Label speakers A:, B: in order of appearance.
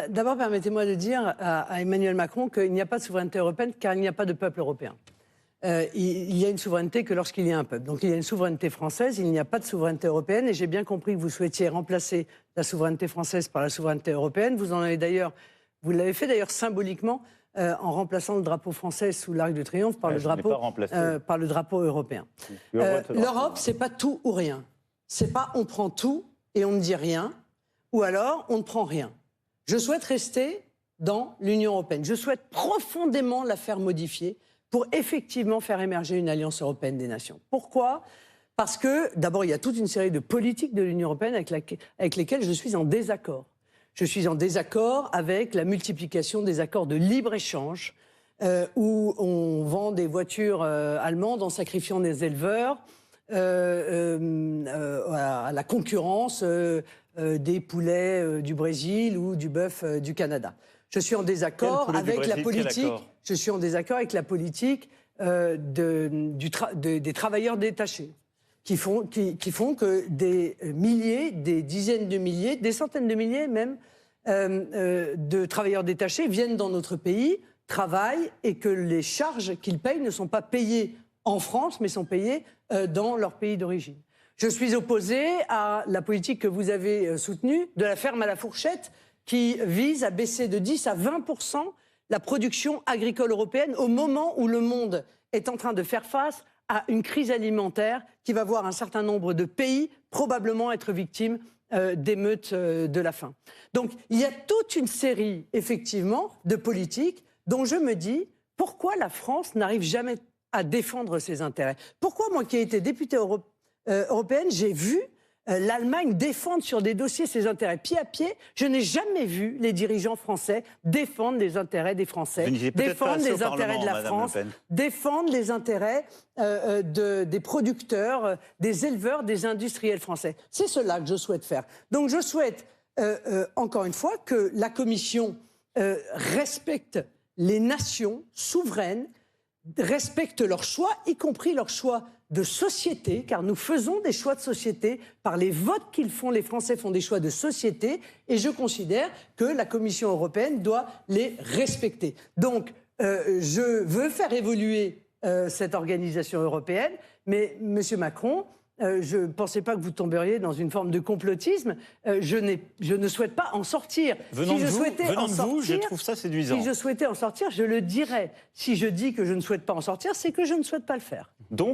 A: D'abord, permettez-moi de dire à Emmanuel Macron qu'il n'y a pas de souveraineté européenne car il n'y a pas de peuple européen. Il y a une souveraineté que lorsqu'il y a un peuple. Donc il y a une souveraineté française, il n'y a pas de souveraineté européenne. Et j'ai bien compris que vous souhaitiez remplacer la souveraineté française par la souveraineté européenne. Vous l'avez fait d'ailleurs symboliquement en remplaçant le drapeau français sous l'Arc de Triomphe par, le drapeau européen. L'Europe, c'est pas tout ou rien. C'est pas on prend tout et on ne dit rien, ou alors on ne prend rien. Je souhaite rester dans l'Union européenne. Je souhaite profondément la faire modifier pour effectivement faire émerger une alliance européenne des nations. Pourquoi ? Parce que, d'abord, il y a toute une série de politiques de l'Union européenne avec lesquelles je suis en désaccord. Je suis en désaccord avec la multiplication des accords de libre-échange où on vend des voitures allemandes en sacrifiant des éleveurs à la concurrence des poulets du Brésil ou du bœuf du Canada. Je suis en désaccord avec la politique. Je suis en désaccord avec la politique des travailleurs détachés, qui font que des milliers, des dizaines de milliers, des centaines de milliers même de travailleurs détachés viennent dans notre pays, travaillent et que les charges qu'ils payent ne sont pas payées en France, mais sont payées dans leur pays d'origine. Je suis opposé à la politique que vous avez soutenue, de la ferme à la fourchette, qui vise à baisser de 10 à 20% la production agricole européenne au moment où le monde est en train de faire face à une crise alimentaire qui va voir un certain nombre de pays probablement être victimes d'émeutes de la faim. Donc il y a toute une série, effectivement, de politiques dont je me dis pourquoi la France n'arrive jamais à défendre ses intérêts. Pourquoi, moi qui ai été députée européenne, j'ai vu l'Allemagne défendre sur des dossiers ses intérêts pied à pied. Je n'ai jamais vu les dirigeants français défendre les intérêts des Français, défendre les intérêts de la France, défendre les intérêts des producteurs, des éleveurs, des industriels français. C'est cela que je souhaite faire. Donc je souhaite, encore une fois, que la Commission respecte les nations souveraines, respectent leurs choix, y compris leurs choix de société, car nous faisons des choix de société. Par les votes qu'ils font, les Français font des choix de société, et je considère que la Commission européenne doit les respecter. Donc, je veux faire évoluer cette organisation européenne, mais M. Macron, je ne pensais pas que vous tomberiez dans une forme de complotisme. Je ne souhaite pas en sortir.
B: Venant de vous, je trouve ça séduisant.
A: Si je souhaitais en sortir, je le dirais. Si je dis que je ne souhaite pas en sortir, c'est que je ne souhaite pas le faire.
B: Donc